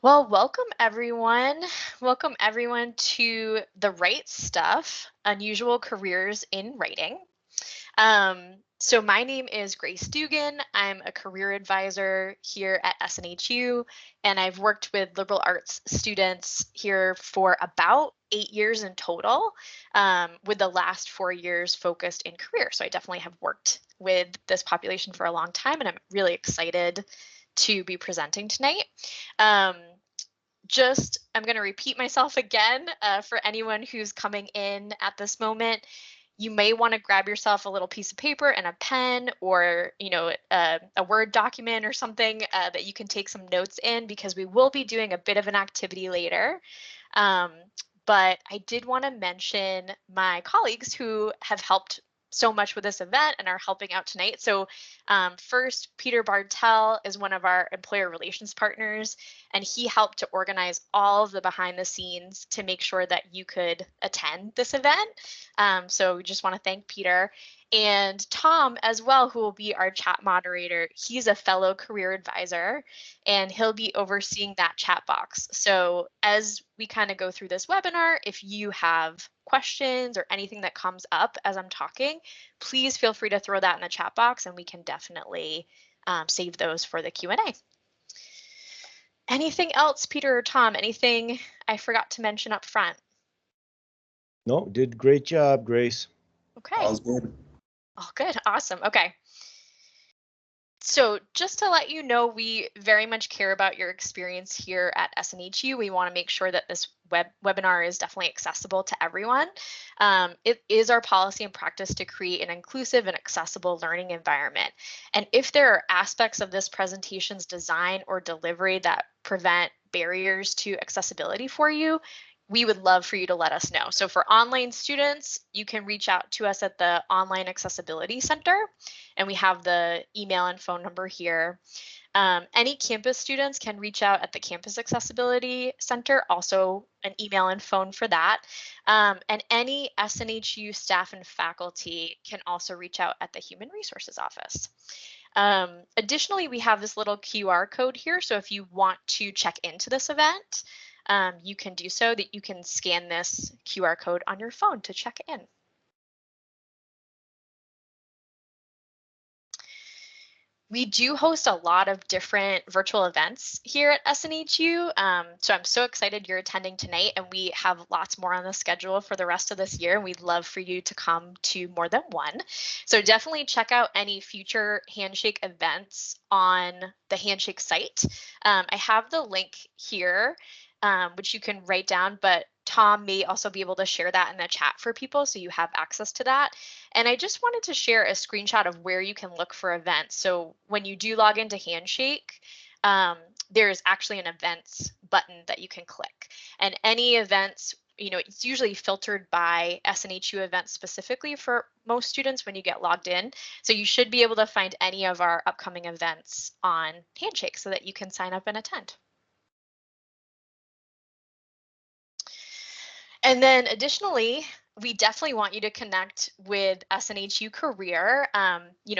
Well, welcome everyone. Welcome everyone to The Right Stuff, Unusual Careers in Writing. So my name is Grace Dugan. I'm a career advisor here at SNHU, and I've worked with liberal arts students here for about 8 years in total, with the last 4 years focused in career. So I definitely have worked with this population for a long time, and I'm really excited to be presenting tonight. Um, I'm going to repeat myself again for anyone who's coming in at this moment. You may want to grab yourself a little piece of paper and a pen, or a Word document or something that you can take some notes in, because we will be doing a bit of an activity later. Um, but I did want to mention my colleagues who have helped so much with this event and are helping out tonight. So first, Peter Bartel is one of our employer relations partners, and he helped to organize all of the behind the scenes to make sure that you could attend this event. So we just want to thank Peter. And Tom as well, who will be our chat moderator. He's a fellow career advisor, and he'll be overseeing that chat box. So as we kind of go through this webinar, if you have questions or anything that comes up as I'm talking, please feel free to throw that in the chat box, and we can definitely save those for the Q&A. Anything else, Peter or Tom? Anything I forgot to mention up front? No, did great job, Grace. Okay. All's good. Oh, good. Awesome. Okay. So just to let you know, we very much care about your experience here at SNHU. We want to make sure that this webinar is definitely accessible to everyone. It is our policy and practice to create an inclusive and accessible learning environment. And if there are aspects of this presentation's design or delivery that prevent barriers to accessibility for you, we would love for you to let us know. So for online students, you can reach out to us at the Online Accessibility Center, and we have the email and phone number here. Any campus students can reach out at the Campus Accessibility Center, also an email and phone for that. And any SNHU staff and faculty can also reach out at the Human Resources Office. Additionally, we have this little QR code here. So if you want to check into this event, you can do so. That you can scan this QR code on your phone to check in. We do host a lot of different virtual events here at SNHU. So I'm so excited you're attending tonight, and we have lots more on the schedule for the rest of this year. And we'd love for you to come to more than one. So definitely check out any future Handshake events on the Handshake site. I have the link here, which you can write down, but Tom may also be able to share that in the chat for people, so you have access to that. And I just wanted to share a screenshot of where you can look for events. So when you do log into Handshake, there's actually an events button that you can click. And any events, it's usually filtered by SNHU events specifically for most students when you get logged in. So you should be able to find any of our upcoming events on Handshake so that you can sign up and attend. And then additionally, we definitely want you to connect with SNHU Career,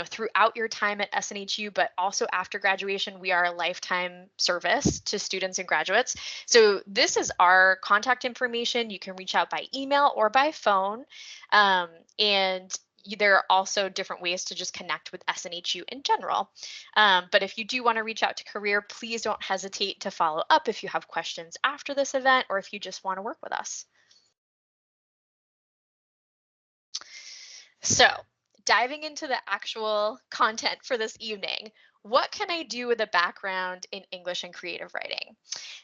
throughout your time at SNHU, but also after graduation. We are a lifetime service to students and graduates. So this is our contact information. You can reach out by email or by phone. And there are also different ways to just connect with SNHU in general. But if you do want to reach out to Career, please don't hesitate to follow up if you have questions after this event, or if you just want to work with us. So diving into the actual content for this evening, what can I do with a background in English and creative writing?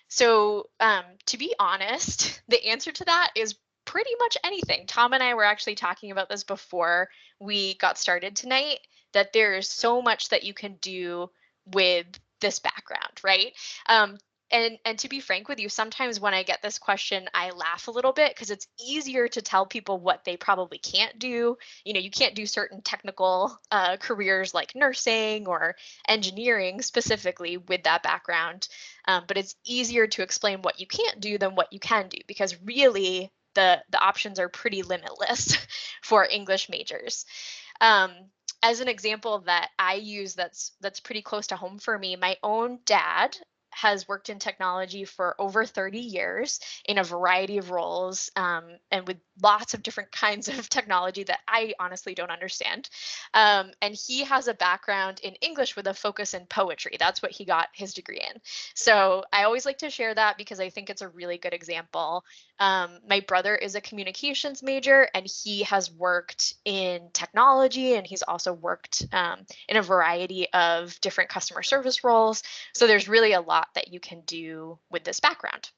So to be honest, the answer to that is pretty much anything. Tom and I were actually talking about this before we got started tonight, that there's so much that you can do with this background, right? And to be frank with you, sometimes when I get this question, I laugh a little bit, because it's easier to tell people what they probably can't do. You can't do certain technical careers like nursing or engineering specifically with that background. But it's easier to explain what you can't do than what you can do, because really the options are pretty limitless for English majors. As an example that I use that's pretty close to home for me, my own dad has worked in technology for over 30 years in a variety of roles, and with lots of different kinds of technology that I honestly don't understand. And he has a background in English with a focus in poetry. That's what he got his degree in. So I always like to share that because I think it's a really good example. My brother is a communications major, and he has worked in technology, and he's also worked in a variety of different customer service roles. So there's really a lot that you can do with this background.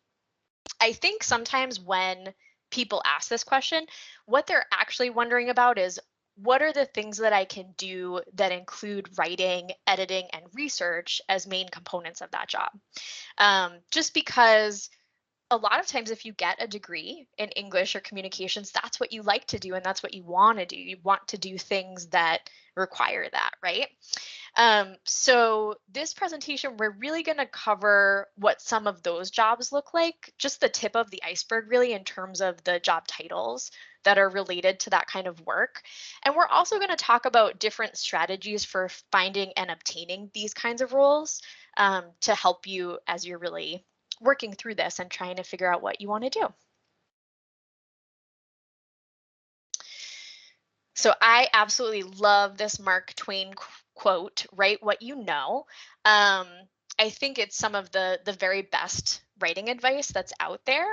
I think sometimes when people ask this question, what they're actually wondering about is, what are the things that I can do that include writing, editing, and research as main components of that job? Just because a lot of times if you get a degree in English or communications, that's what you like to do and that's what you want to do. You want to do things that require that, right? So this presentation, we're really going to cover what some of those jobs look like, just the tip of the iceberg really in terms of the job titles that are related to that kind of work. And we're also going to talk about different strategies for finding and obtaining these kinds of roles, to help you as you're really working through this and trying to figure out what you want to do. So I absolutely love this Mark Twain quote, write what you know. Um, I think it's some of the very best writing advice that's out there.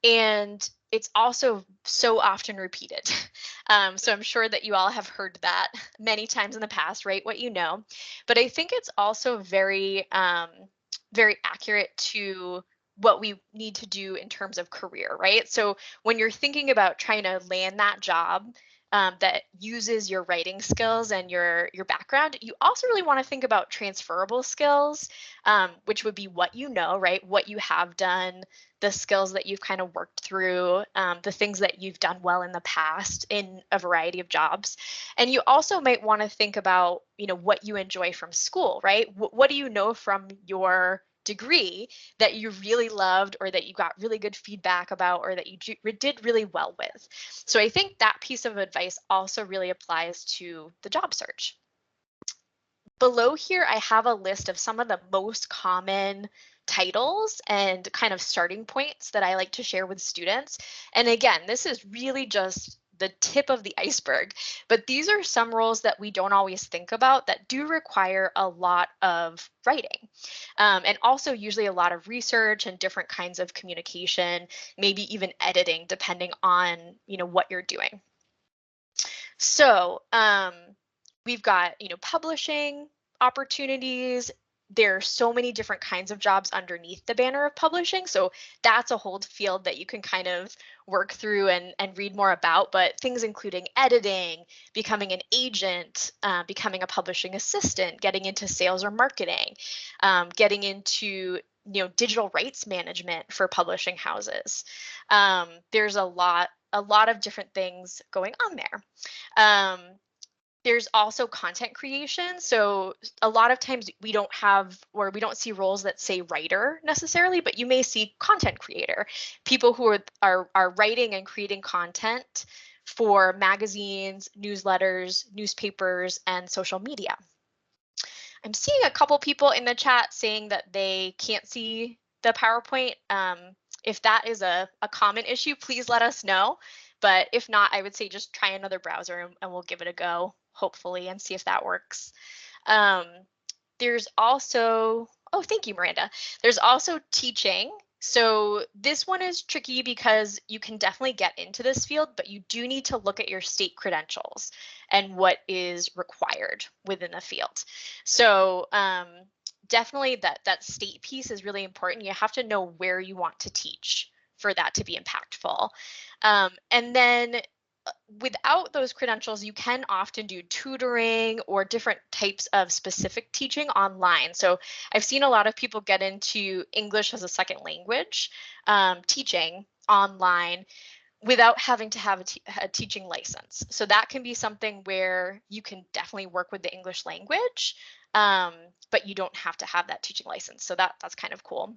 And it's also so often repeated. So I'm sure that you all have heard that many times in the past, write what you know. But I think it's also very accurate to what we need to do in terms of career, right? So when you're thinking about trying to land that job, that uses your writing skills and your background, you also really want to think about transferable skills, which would be what you know, right? What you have done, the skills that you've kind of worked through, the things that you've done well in the past in a variety of jobs. And you also might want to think about, what you enjoy from school, right? What do you know from your degree that you really loved, or that you got really good feedback about, or that you did really well with? So I think that piece of advice also really applies to the job search. Below here, I have a list of some of the most common titles and kind of starting points that I like to share with students. And again, this is really just the tip of the iceberg, but these are some roles that we don't always think about that do require a lot of writing, and also usually a lot of research and different kinds of communication, maybe even editing, depending on what you're doing. So we've got publishing opportunities. There are so many different kinds of jobs underneath the banner of publishing. So that's a whole field that you can kind of work through and read more about. But things including editing, becoming an agent, becoming a publishing assistant, getting into sales or marketing, getting into digital rights management for publishing houses. There's a lot of different things going on there. Um, there's also content creation. So a lot of times we don't have, or we don't see roles that say writer necessarily, but you may see content creator, people who are writing and creating content for magazines, newsletters, newspapers, and social media. I'm seeing a couple people in the chat saying that they can't see the PowerPoint. If that is a common issue, please let us know. But if not, I would say just try another browser and we'll give it a go, hopefully, and see if that works. There's also, oh, thank you, Miranda. There's also teaching. So this one is tricky because you can definitely get into this field, but you do need to look at your state credentials and what is required within the field. So definitely that state piece is really important. You have to know where you want to teach for that to be impactful. And then without those credentials, you can often do tutoring or different types of specific teaching online. So I've seen a lot of people get into English as a second language teaching online without having to have a teaching license. So that can be something where you can definitely work with the English language, but you don't have to have that teaching license. So that's kind of cool.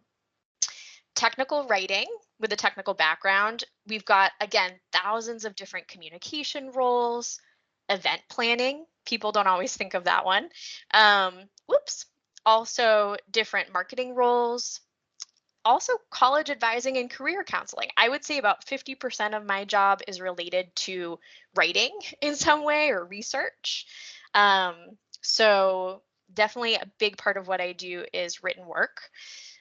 Technical writing with a technical background, we've got, again, thousands of different communication roles. Event planning, people don't always think of that one. Whoops. Also different marketing roles, also college advising and career counseling. I would say about 50% of my job is related to writing in some way or research. Um, so definitely a big part of what I do is written work.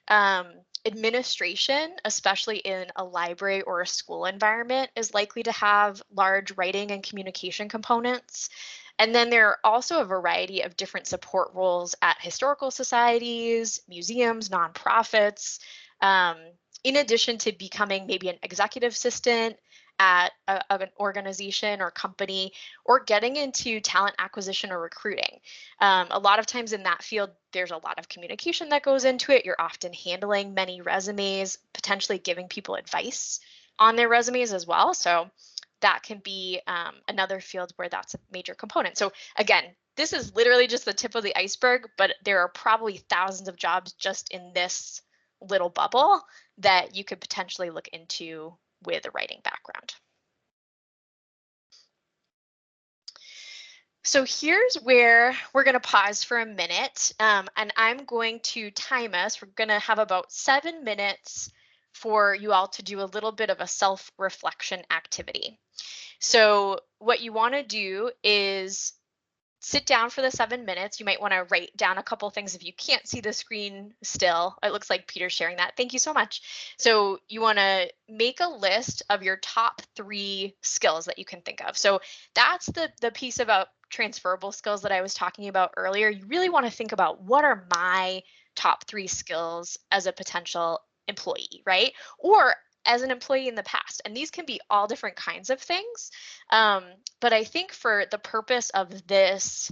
Um, Administration, especially in a library or a school environment, is likely to have large writing and communication components. And then there are also a variety of different support roles at historical societies, museums, nonprofits, um, in addition to becoming maybe an executive assistant at an organization or company, or getting into talent acquisition or recruiting. A lot of times in that field, there's a lot of communication that goes into it. You're often handling many resumes, potentially giving people advice on their resumes as well. So that can be another field where that's a major component. So again, this is literally just the tip of the iceberg, but there are probably thousands of jobs just in this little bubble that you could potentially look into with a writing background. So here's where we're going to pause for a minute, and I'm going to time us. We're going to have about 7 minutes for you all to do a little bit of a self-reflection activity. So what you want to do is sit down for the 7 minutes. You might want to write down a couple things if you can't see the screen still. It looks like Peter's sharing that. Thank you so much. So you want to make a list of your top 3 skills that you can think of. So that's the piece about transferable skills that I was talking about earlier. You really want to think about, what are my top 3 skills as a potential employee, right? Or as an employee in the past. And these can be all different kinds of things. But I think for the purpose of this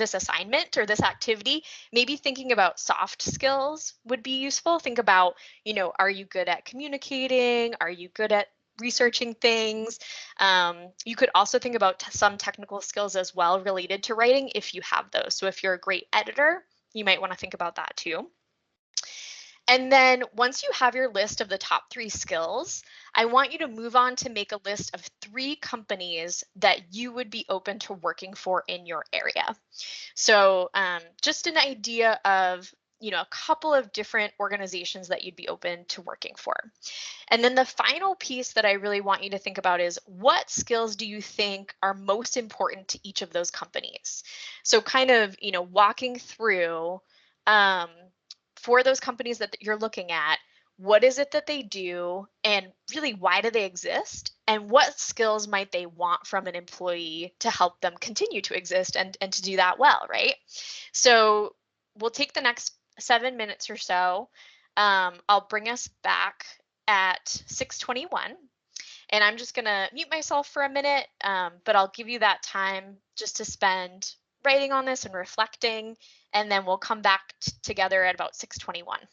assignment or this activity, maybe thinking about soft skills would be useful. Think about, are you good at communicating? Are you good at researching things? You could also think about some technical skills as well related to writing if you have those. So if you're a great editor, you might want to think about that too. And then once you have your list of the top 3 skills, I want you to move on to make a list of 3 companies that you would be open to working for in your area. So just an idea of, a couple of different organizations that you'd be open to working for. And then the final piece that I really want you to think about is, what skills do you think are most important to each of those companies? So kind of, walking through, for those companies that you're looking at, what is it that they do, and really why do they exist, and what skills might they want from an employee to help them continue to exist and to do that well, right? So we'll take the next 7 minutes or so. I'll bring us back at 6:21, and I'm just gonna mute myself for a minute, but I'll give you that time just to spend writing on this and reflecting, and then we'll come back together at about 6:21.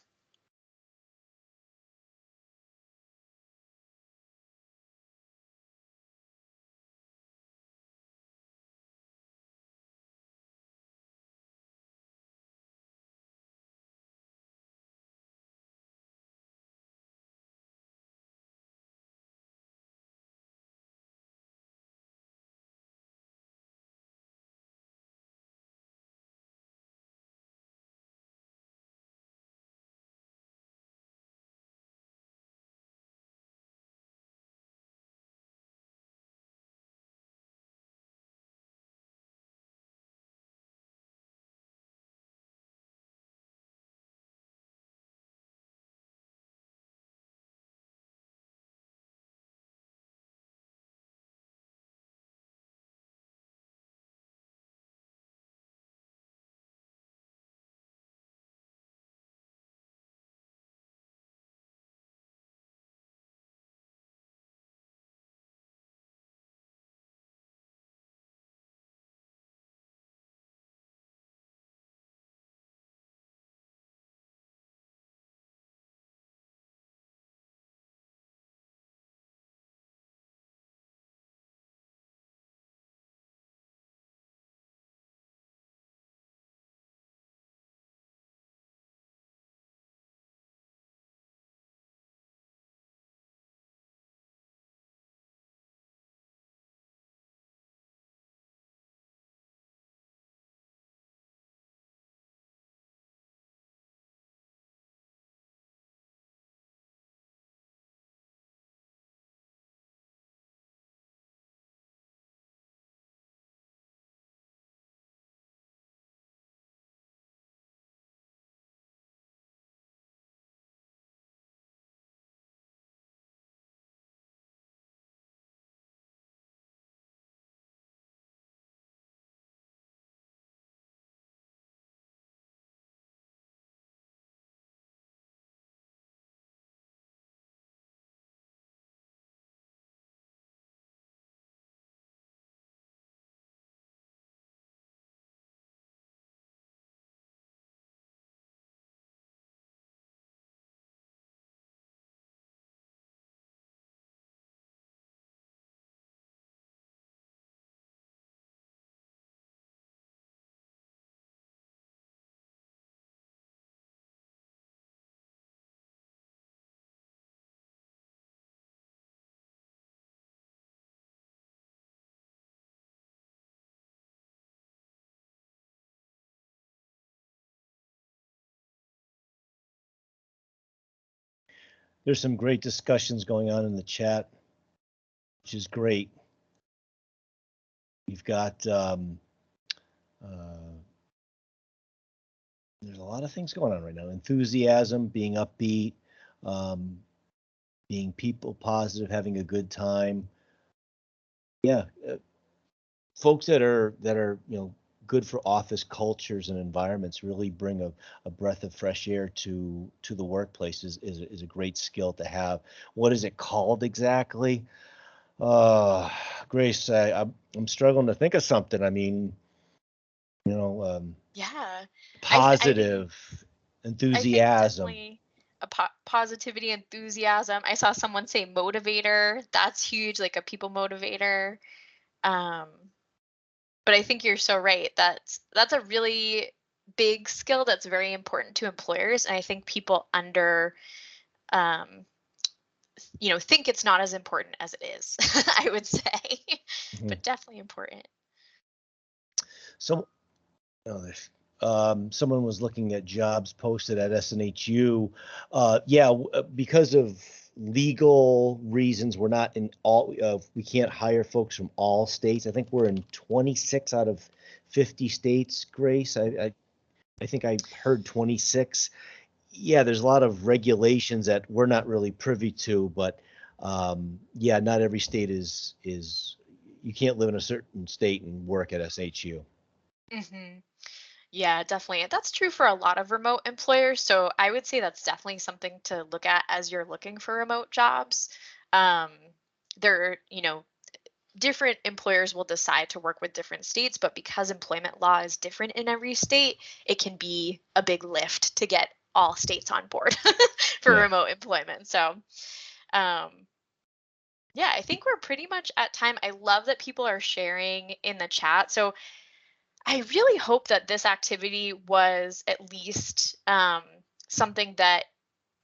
There's some great discussions going on in the chat, which is great. We've got there's a lot of things going on right now. Enthusiasm, being upbeat, being people positive, having a good time. Yeah, folks that are good for office cultures and environments really bring a breath of fresh air to the workplace is a great skill to have. What is it called exactly? Grace, I'm struggling to think of something. I mean, Yeah, I think positive enthusiasm. definitely a positivity, enthusiasm. I saw someone say motivator. That's huge, like a people motivator. Um, but I think you're so right. That's a really big skill that's very important to employers, and I think people um, think it's not as important as it is. I would say, Mhm. but definitely important. So, someone was looking at jobs posted at SNHU. Because of legal reasons, we're not in all. We can't hire folks from all states. I think we're in 26 out of 50 states. Grace, I think I heard 26. Yeah, there's a lot of regulations that we're not really privy to, but yeah, not every state is. You can't live in a certain state and work at SHU. Hmm. Yeah, definitely. That's true for a lot of remote employers. So I would say that's definitely something to look at as you're looking for remote jobs. Um, different employers will decide to work with different states, but because employment law is different in every state, it can be a big lift to get all states on board for Yeah. remote employment. So, um, yeah, I think we're pretty much at time. I love that people are sharing in the chat. So, I really hope that this activity was at least something that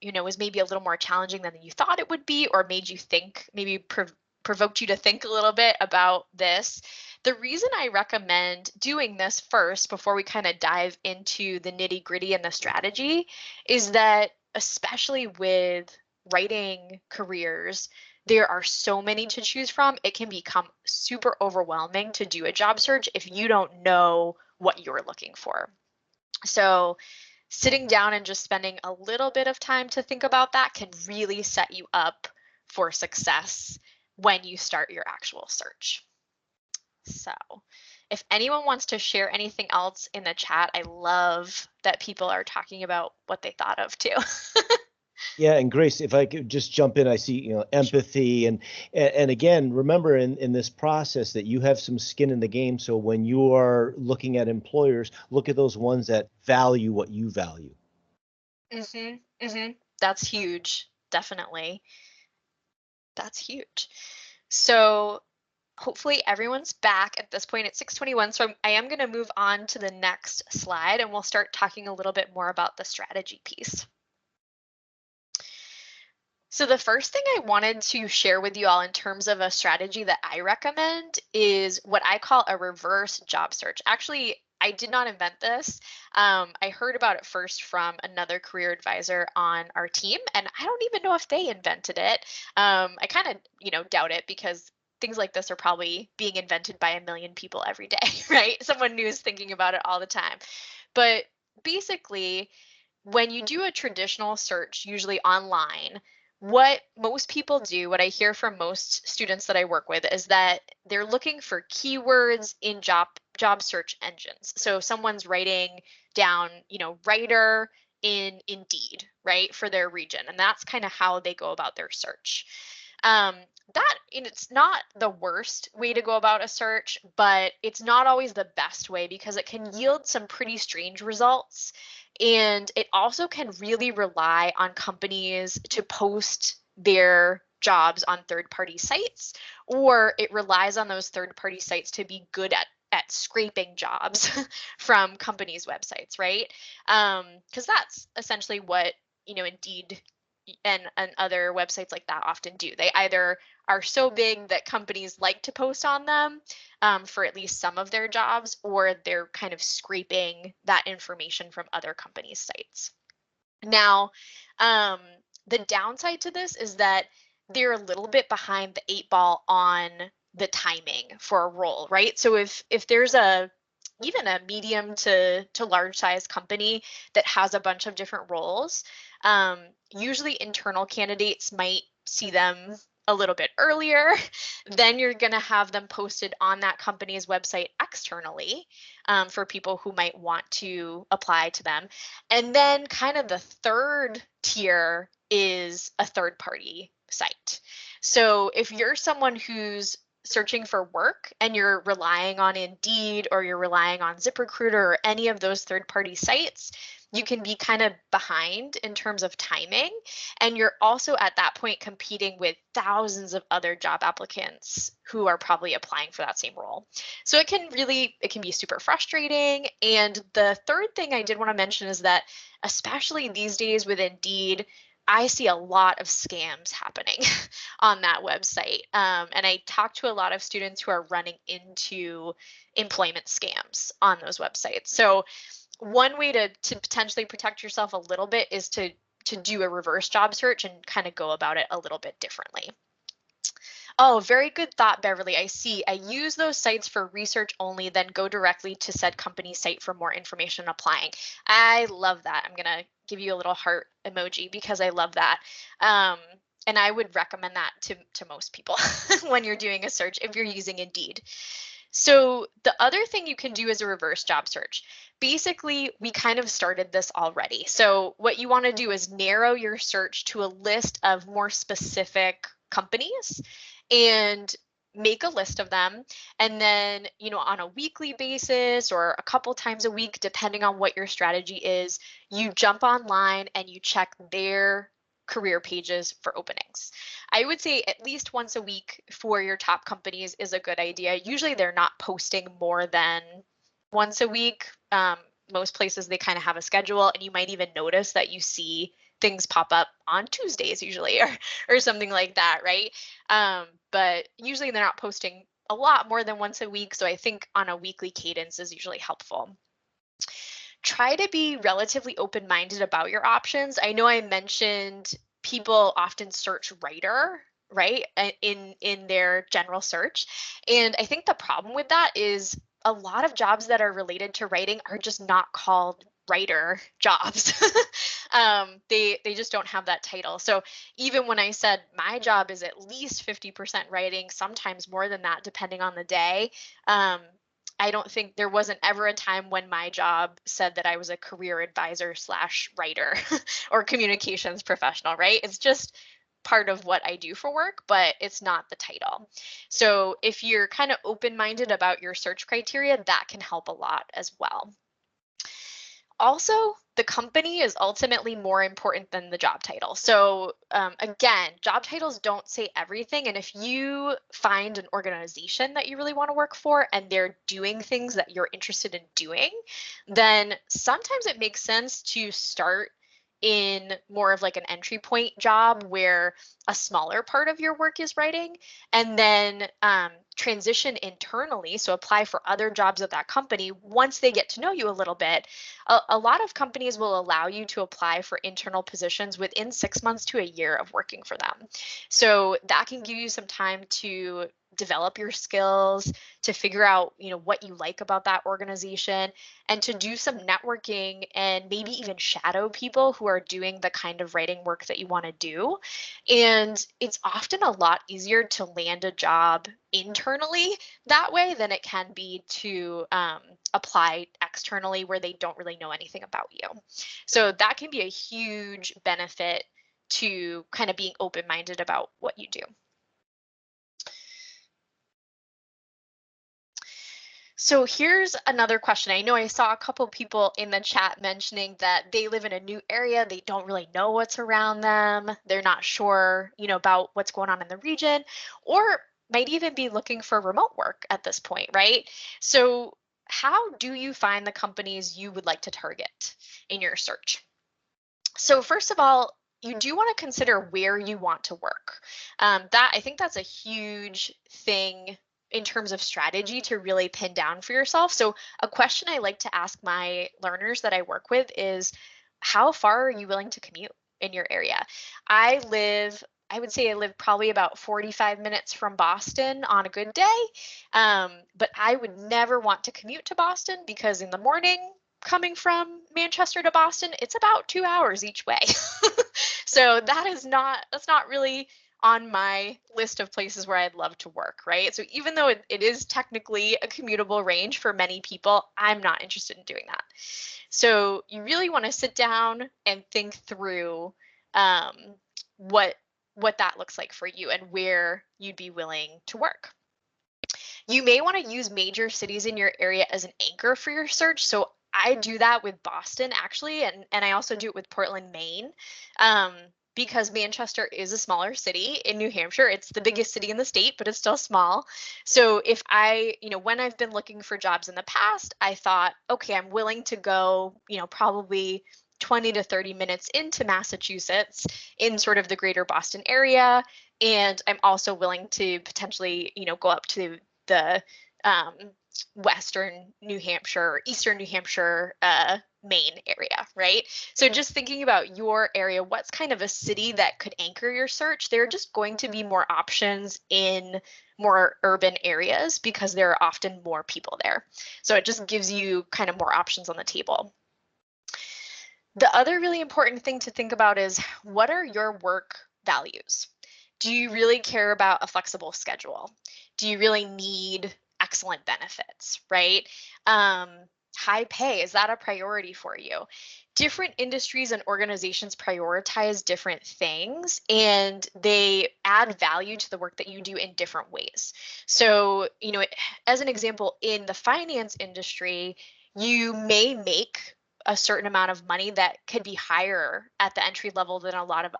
was maybe a little more challenging than you thought it would be, or made you think, maybe provoked you to think a little bit about this. The reason I recommend doing this first before we kind of dive into the nitty gritty and the strategy is that, especially with writing careers, there are so many to choose from. It can become super overwhelming to do a job search if you don't know what you're looking for. So, sitting down and just spending a little bit of time to think about that can really set you up for success when you start your actual search. So, if anyone wants to share anything else in the chat, I love that people are talking about what they thought of too. Yeah, and Grace, if I could just jump in, I see, Sure. empathy and again, remember in this process that you have some skin in the game. So when you are looking at employers, look at those ones that value what you value. Mhm. Mhm. That's huge. Definitely. That's huge. So, hopefully everyone's back at this point at 6:21. So I am going to move on to the next slide and we'll start talking a little bit more about the strategy piece. So the first thing I wanted to share with you all in terms of a strategy that I recommend is what I call a reverse job search. Actually, I did not invent this. I heard about it first from another career advisor on our team, and I don't even know if they invented it. I kind of, doubt it because things like this are probably being invented by a million people every day, right? Someone new is thinking about it all the time. But basically, when you do a traditional search, usually online, what most people do, what I hear from most students that I work with, is that they're looking for keywords in job search engines. So if someone's writing down, writer in Indeed, right, for their region, and that's kind of how they go about their search. Um, that and it's not the worst way to go about a search, but it's not always the best way because it can yield some pretty strange results. And it also can really rely on companies to post their jobs on third party sites, or it relies on those third party sites to be good at scraping jobs from companies' websites, right? Because that's essentially what Indeed and other websites like that often do. They either are so big that companies like to post on them for at least some of their jobs, or they're kind of scraping that information from other companies' sites. Now, um, The downside to this is that they're a little bit behind the 8 ball on the timing for a role, right? So if there's a even a medium to large size company that has a bunch of different roles, um, usually internal candidates might see them a little bit earlier. Then you're going to have them posted on that company's website externally, for people who might want to apply to them. And then kind of the third tier is a third party site. So if you're someone who's searching for work and you're relying on Indeed or you're relying on ZipRecruiter or any of those third party sites, you can be kind of behind in terms of timing. And you're also at that point competing with thousands of other job applicants who are probably applying for that same role. So it can be super frustrating. And the third thing I did want to mention is that, especially these days with Indeed, I see a lot of scams happening on that website. And I talk to a lot of students who are running into employment scams on those websites. So one way to potentially protect yourself a little bit is to do a reverse job search and kind of go about it a little bit differently. Oh, very good thought, Beverly. I see. I use those sites for research only, then go directly to said company site for more information applying. I love that. I'm going to give you a little heart emoji because I love that. And I would recommend that to most people when you're doing a search if you're using Indeed. So the other thing you can do is a reverse job search. Basically, we kind of started this already. So what you want to do is narrow your search to a list of more specific companies and make a list of them. And then, on a weekly basis or a couple times a week, depending on what your strategy is, you jump online and you check their career pages for openings. I would say at least once a week for your top companies is a good idea. Usually they're not posting more than once a week. Most places they kind of have a schedule, and you might even notice that you see things pop up on Tuesdays usually, or something like that, right? But usually they're not posting a lot more than once a week. So I think on a weekly cadence is usually helpful. Try to be relatively open-minded about your options. I know I mentioned people often search writer, right, in their general search. And I think the problem with that is a lot of jobs that are related to writing are just not called writer jobs. They just don't have that title. So even when I said my job is at least 50% writing, sometimes more than that, depending on the day, I don't think there wasn't ever a time when my job said that I was a career advisor slash writer or communications professional, right? It's just part of what I do for work, but it's not the title. So if you're kind of open-minded about your search criteria, that can help a lot as well. Also, the company is ultimately more important than the job title. So again, job titles don't say everything. And if you find an organization that you really want to work for and they're doing things that you're interested in doing, then sometimes it makes sense to start in more of like an entry point job where a smaller part of your work is writing, and then transition internally. So apply for other jobs at that company once they get to know you a little bit. A lot of companies will allow you to apply for internal positions within 6 months to a year of working for them. So that can give you some time to develop your skills, to figure out, what you like about that organization, and to do some networking and maybe even shadow people who are doing the kind of writing work that you want to do. And it's often a lot easier to land a job internally that way than it can be to apply externally where they don't really know anything about you. So that can be a huge benefit to kind of being open-minded about what you do. So here's another question. I know I saw a couple people in the chat mentioning that they live in a new area. They don't really know what's around them. They're not sure, about what's going on in the region, or might even be looking for remote work at this point, right? So how do you find the companies you would like to target in your search? So first of all, you do want to consider where you want to work. I think that's a huge thing in terms of strategy to really pin down for yourself. So a question I like to ask my learners that I work with is, how far are you willing to commute? in your area. I would say I live probably about 45 minutes from Boston on a good day. But I would never want to commute to Boston because in the morning, coming from Manchester to Boston, it's about 2 hours each way. So that's not really on my list of places where I'd love to work, right? So even though it is technically a commutable range for many people, I'm not interested in doing that. So you really want to sit down and think through um, what that looks like for you and where you'd be willing to work. You may want to use major cities in your area as an anchor for your search. So I do that with Boston actually, and I also do it with Portland, Maine. Because Manchester is a smaller city in New Hampshire. It's the biggest city in the state, but it's still small. So if when I've been looking for jobs in the past, I thought, okay, I'm willing to go, probably 20 to 30 minutes into Massachusetts in sort of the greater Boston area. And I'm also willing to potentially, go up to the Western New Hampshire, Eastern New Hampshire, Maine area, right? So just thinking about your area, what's kind of a city that could anchor your search? There are just going to be more options in more urban areas because there are often more people there. So it just gives you kind of more options on the table. The other really important thing to think about is what are your work values? Do you really care about a flexible schedule? Do you really need excellent benefits, right? High pay, is that a priority for you? Different industries and organizations prioritize different things and they add value to the work that you do in different ways. So, as an example, in the finance industry, you may make a certain amount of money that could be higher at the entry level than a lot of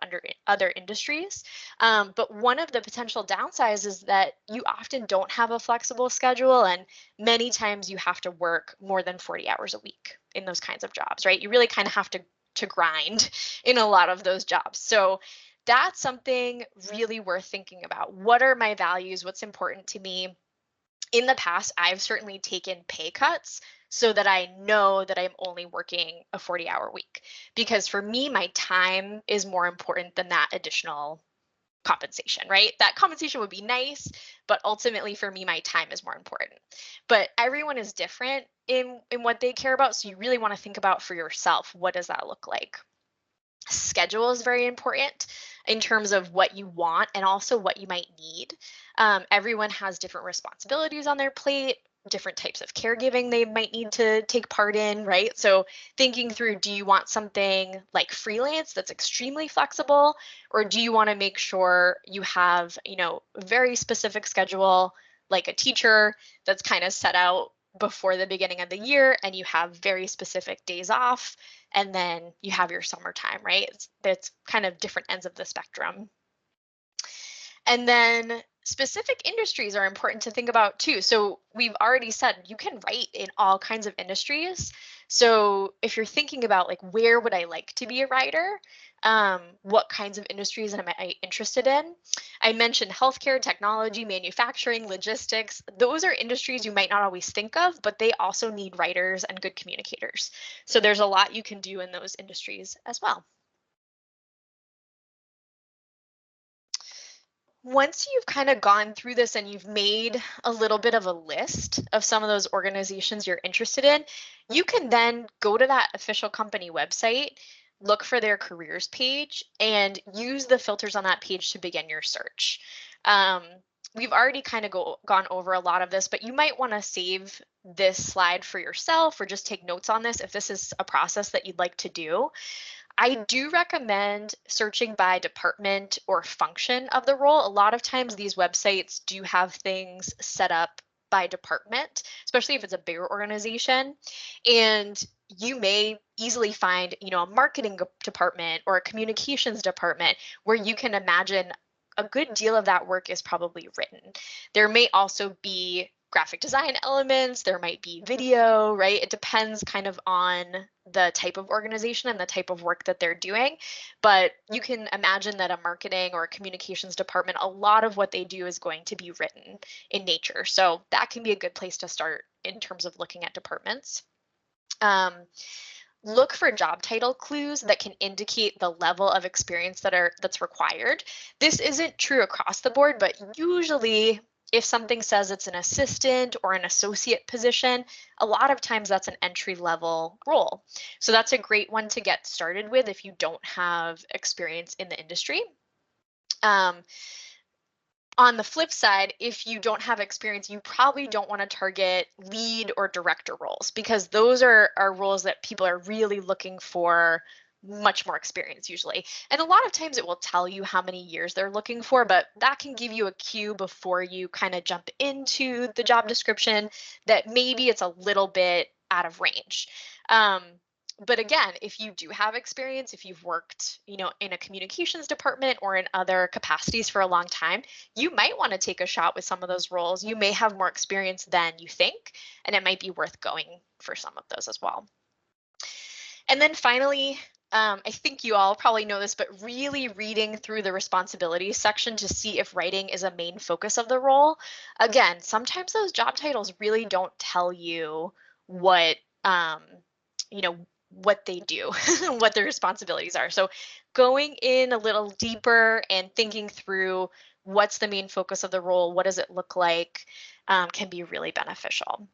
other industries. But one of the potential downsides is that you often don't have a flexible schedule, and many times you have to work more than 40 hours a week in those kinds of jobs, right? You really kind of have to grind in a lot of those jobs. So that's something really worth thinking about. What are my values? What's important to me? In the past, I've certainly taken pay cuts so that I know that I'm only working a 40-hour week. Because for me, my time is more important than that additional compensation, right? That compensation would be nice, but ultimately for me, my time is more important. But everyone is different in what they care about. So you really want to think about for yourself, what does that look like? Schedule is very important in terms of what you want and also what you might need. Everyone has different responsibilities on their plate, different types of caregiving they might need to take part in, right? So thinking through, do you want something like freelance that's extremely flexible, or do you want to make sure you have, a very specific schedule like a teacher that's kind of set out before the beginning of the year and you have very specific days off and then you have your summertime, right? It's kind of different ends of the spectrum. And then specific industries are important to think about too. So we've already said you can write in all kinds of industries. So if you're thinking about like, where would I like to be a writer? What kinds of industries am I interested in? I mentioned healthcare, technology, manufacturing, logistics. Those are industries you might not always think of, but they also need writers and good communicators. So there's a lot you can do in those industries as well. Once you've kind of gone through this and you've made a little bit of a list of some of those organizations you're interested in, you can then go to that official company website, look for their careers page, and use the filters on that page to begin your search. We've already kind of gone over a lot of this, but you might want to save this slide for yourself or just take notes on this if this is a process that you'd like to do. I do recommend searching by department or function of the role. A lot of times these websites do have things set up by department, especially if it's a bigger organization. And you may easily find, a marketing department or a communications department where you can imagine a good deal of that work is probably written. There may also be graphic design elements, there might be video, right? It depends kind of on the type of organization and the type of work that they're doing. But you can imagine that a marketing or a communications department, a lot of what they do is going to be written in nature. So that can be a good place to start in terms of looking at departments. look for job title clues that can indicate the level of experience that's required. This isn't true across the board, but usually if something says it's an assistant or an associate position, a lot of times that's an entry level role. So that's a great one to get started with if you don't have experience in the industry. On the flip side, if you don't have experience, you probably don't want to target lead or director roles, because those are roles that people are really looking for much more experience usually. And a lot of times it will tell you how many years they're looking for, but that can give you a cue before you kind of jump into the job description that maybe it's a little bit out of range. But again, if you do have experience, if you've worked, in a communications department or in other capacities for a long time, you might want to take a shot with some of those roles. You may have more experience than you think, and it might be worth going for some of those as well. And then finally, I think you all probably know this, but really reading through the responsibilities section to see if writing is a main focus of the role. Again, sometimes those job titles really don't tell you what, what they do, what their responsibilities are. So going in a little deeper and thinking through what's the main focus of the role, what does it look like, can be really beneficial.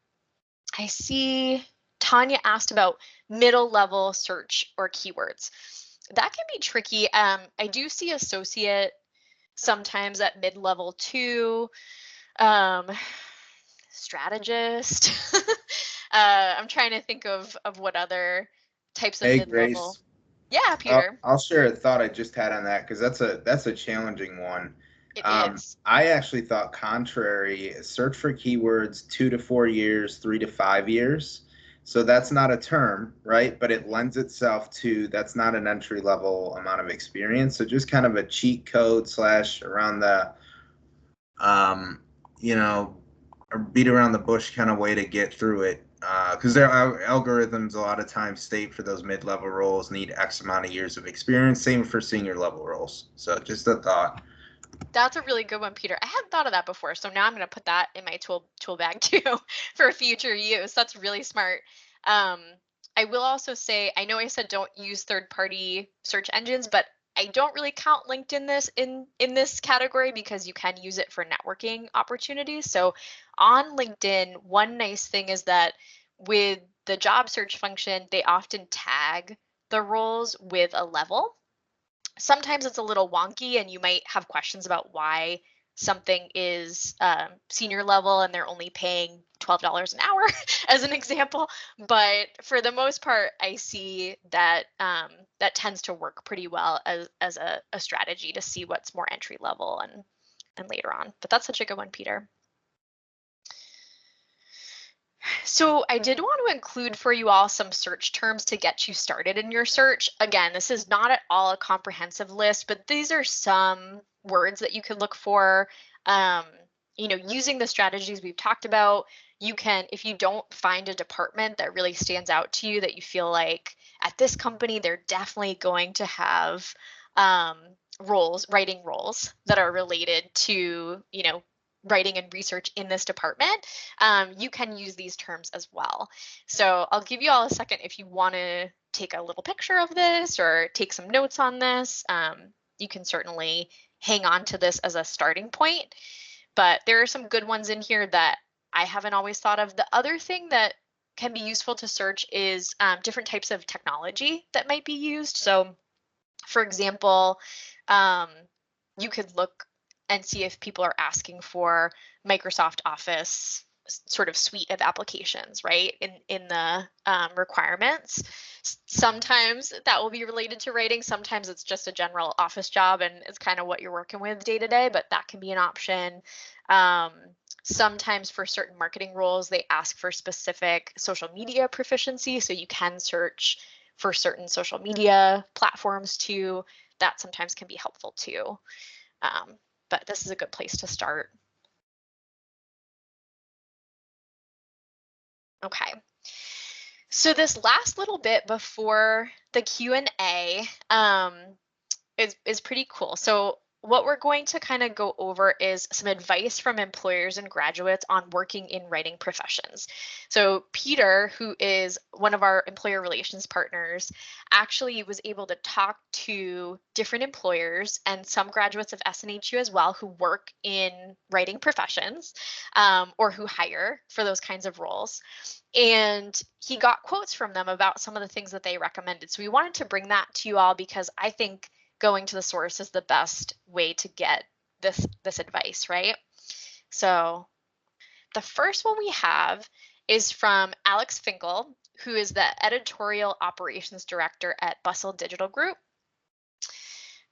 I see Tanya asked about middle level search or keywords. That can be tricky. I do see associate sometimes at mid level too. Strategist. I'm trying to think of what other types of Hey, mid level. Grace. Yeah, Peter. I'll share a thought I just had on that because that's a challenging one. It is. I actually thought contrary, search for keywords 2 to 4 years, 3 to 5 years. So that's not a term, right? But it lends itself to that's not an entry level amount of experience. So just kind of a cheat code slash around the, you know, or beat around the bush kind of way to get through it. Because their algorithms a lot of times state for those mid-level roles need X amount of years of experience. Same for senior level roles. So just a thought. That's a really good one, Peter. I hadn't thought of that before, so now I'm going to put that in my tool bag too for future use. That's really smart. I will also say, I know I said don't use third-party search engines, but I don't really count LinkedIn in this category because you can use it for networking opportunities. So on LinkedIn, one nice thing is that with the job search function, they often tag the roles with a level. Sometimes it's a little wonky and you might have questions about why something is senior level and they're only paying $12 an hour as an example. But for the most part, I see that that tends to work pretty well as a strategy to see what's more entry level and later on. But that's such a good one, Peter. So I did want to include for you all some search terms to get you started in your search. Again, this is not at all a comprehensive list, but these are some words that you could look for. Using the strategies we've talked about, you can, if you don't find a department that really stands out to you, that you feel like at this company, they're definitely going to have writing roles that are related to, writing and research in this department, you can use these terms as well. So I'll give you all a second if you want to take a little picture of this or take some notes on this. You can certainly hang on to this as a starting point, but there are some good ones in here that I haven't always thought of. The other thing that can be useful to search is different types of technology that might be used. So for example, you could look and see if people are asking for Microsoft Office sort of suite of applications, right? In the requirements. Sometimes that will be related to writing. Sometimes it's just a general office job and it's kind of what you're working with day to day, but that can be an option. Sometimes for certain marketing roles, they ask for specific social media proficiency. So you can search for certain social media platforms too. That sometimes can be helpful too. But this is a good place to start. Okay. So this last little bit before the Q&A is pretty cool. So what we're going to kind of go over is some advice from employers and graduates on working in writing professions. So Peter, who is one of our employer relations partners, actually was able to talk to different employers and some graduates of SNHU as well who work in writing professions, or who hire for those kinds of roles. And he got quotes from them about some of the things that they recommended. So we wanted to bring that to you all because I think going to the source is the best way to get this advice, right? So the first one we have is from Alex Finkel, who is the editorial operations director at Bustle Digital Group.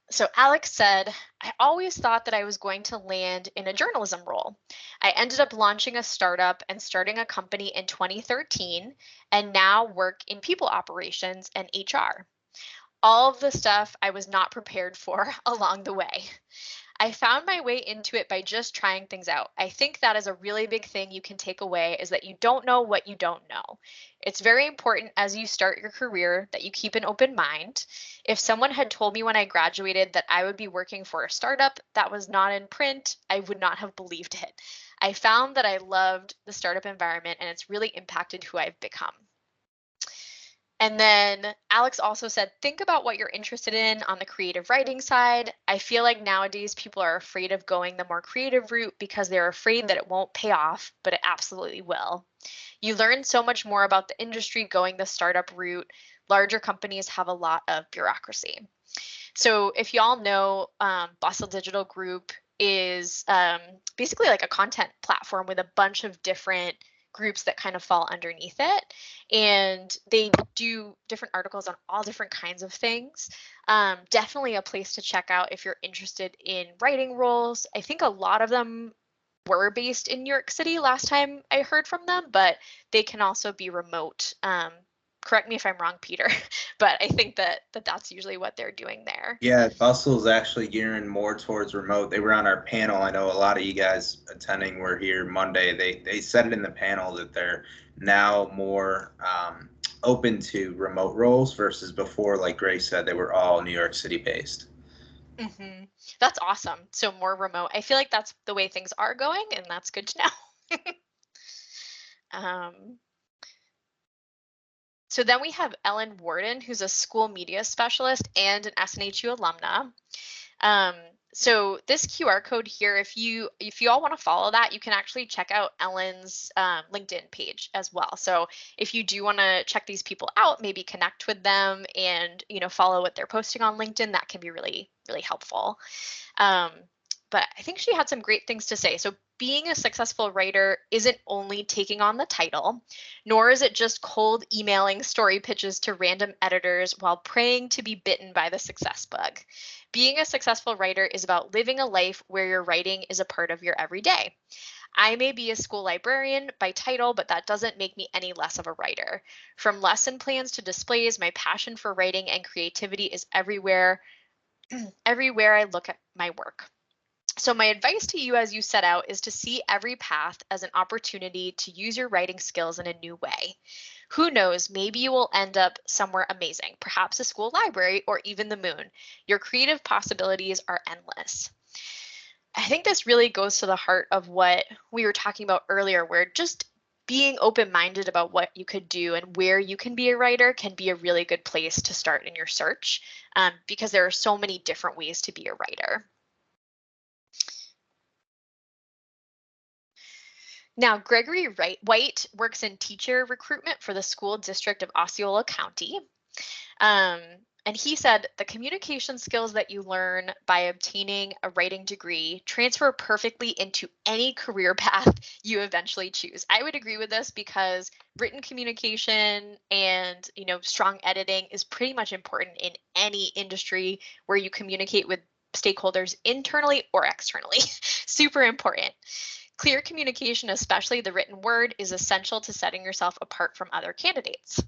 So Alex said, I always thought that I was going to land in a journalism role. I ended up launching a startup and starting a company in 2013 and now work in people operations and HR. All of the stuff I was not prepared for along the way. I found my way into it by just trying things out. I think that is a really big thing you can take away is that you don't know what you don't know. It's very important as you start your career that you keep an open mind. If someone had told me when I graduated that I would be working for a startup that was not in print, I would not have believed it. I found that I loved the startup environment and it's really impacted who I've become. And then Alex also said, think about what you're interested in on the creative writing side. I feel like nowadays people are afraid of going the more creative route because they're afraid that it won't pay off, but it absolutely will. You learn so much more about the industry going the startup route. Larger companies have a lot of bureaucracy. So if y'all know, Bustle Digital Group is basically like a content platform with a bunch of different groups that kind of fall underneath it, and they do different articles on all different kinds of things. Definitely a place to check out if you're interested in writing roles. I think a lot of them were based in New York City last time I heard from them, but they can also be remote. Correct me if I'm wrong, Peter, but I think that's usually what they're doing there. Yeah, Bustle's actually gearing more towards remote. They were on our panel. I know a lot of you guys attending were here Monday. They said it in the panel that they're now more open to remote roles versus before, like Grace said, they were all New York City based. Mm-hmm. That's awesome. So more remote. I feel like that's the way things are going, and that's good to know. So then we have Ellen Warden, who's a school media specialist and an SNHU alumna. So this QR code here, if you all want to follow that, you can actually check out Ellen's LinkedIn page as well. So if you do want to check these people out, maybe connect with them and follow what they're posting on LinkedIn, that can be really, really helpful. But I think she had some great things to say. So being a successful writer isn't only taking on the title, nor is it just cold emailing story pitches to random editors while praying to be bitten by the success bug. Being a successful writer is about living a life where your writing is a part of your everyday. I may be a school librarian by title, but that doesn't make me any less of a writer. From lesson plans to displays, my passion for writing and creativity is everywhere, everywhere I look at my work. So my advice to you as you set out is to see every path as an opportunity to use your writing skills in a new way. Who knows, maybe you will end up somewhere amazing, perhaps a school library or even the moon. Your creative possibilities are endless. I think this really goes to the heart of what we were talking about earlier, where just being open-minded about what you could do and where you can be a writer can be a really good place to start in your search, because there are so many different ways to be a writer. Now, Gregory White works in teacher recruitment for the school district of Osceola County. And he said the communication skills that you learn by obtaining a writing degree transfer perfectly into any career path you eventually choose. I would agree with this because written communication and strong editing is pretty much important in any industry where you communicate with stakeholders internally or externally. Super important. Clear communication, especially the written word, is essential to setting yourself apart from other candidates.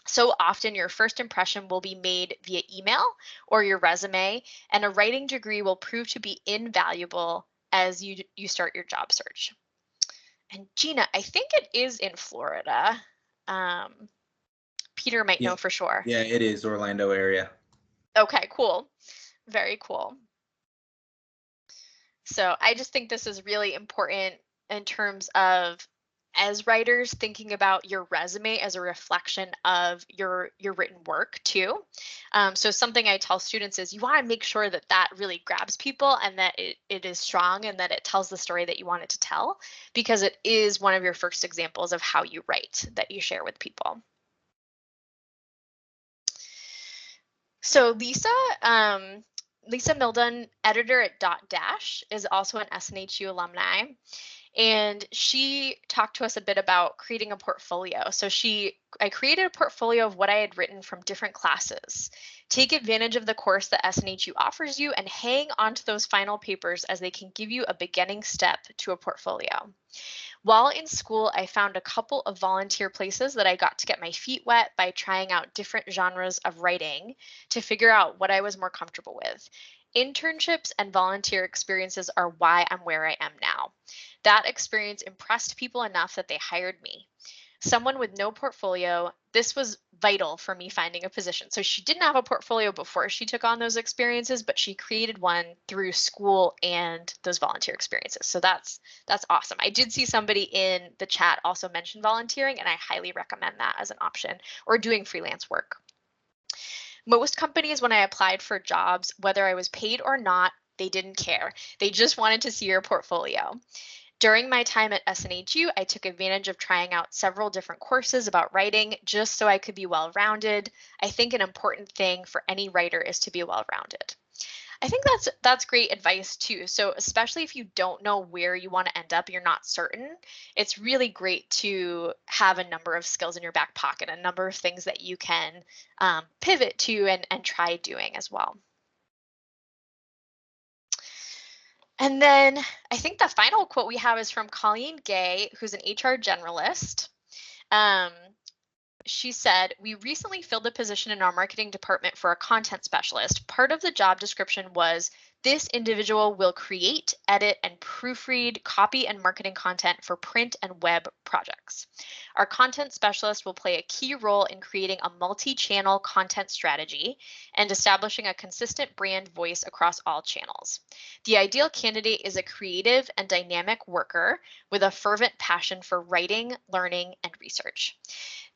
So often your first impression will be made via email or your resume, and a writing degree will prove to be invaluable as you start your job search. And Gina, I think it is in Florida. Peter might know for sure. Yeah, it is Orlando area. Okay, cool. Very cool. So I just think this is really important in terms of, as writers, thinking about your resume as a reflection of your written work too. So something I tell students is you want to make sure that that really grabs people and that it is strong and that it tells the story that you want it to tell, because it is one of your first examples of how you write that you share with people. So Lisa Milden, editor at Dot Dash, is also an SNHU alumni. And she talked to us a bit about creating a portfolio. So I created a portfolio of what I had written from different classes. Take advantage of the course that SNHU offers you and hang on to those final papers, as they can give you a beginning step to a portfolio. While in school, I found a couple of volunteer places that I got to get my feet wet by trying out different genres of writing to figure out what I was more comfortable with. Internships and volunteer experiences are why I'm where I am now. That experience impressed people enough that they hired me. Someone with no portfolio, this was vital for me finding a position. So she didn't have a portfolio before she took on those experiences, but she created one through school and those volunteer experiences. So that's awesome. I did see somebody in the chat also mention volunteering, and I highly recommend that as an option, or doing freelance work. Most companies, when I applied for jobs, whether I was paid or not, they didn't care. They just wanted to see your portfolio. During my time at SNHU, I took advantage of trying out several different courses about writing just so I could be well-rounded. I think an important thing for any writer is to be well-rounded. I think that's great advice too. So especially if you don't know where you want to end up, you're not certain, it's really great to have a number of skills in your back pocket, a number of things that you can pivot to and try doing as well. And then I think the final quote we have is from Colleen Gay, who's an HR generalist. She said, "We recently filled a position in our marketing department for a content specialist. Part of the job description was, this individual will create, edit, and proofread copy and marketing content for print and web projects. Our content specialist will play a key role in creating a multi-channel content strategy and establishing a consistent brand voice across all channels. The ideal candidate is a creative and dynamic worker with a fervent passion for writing, learning, and research.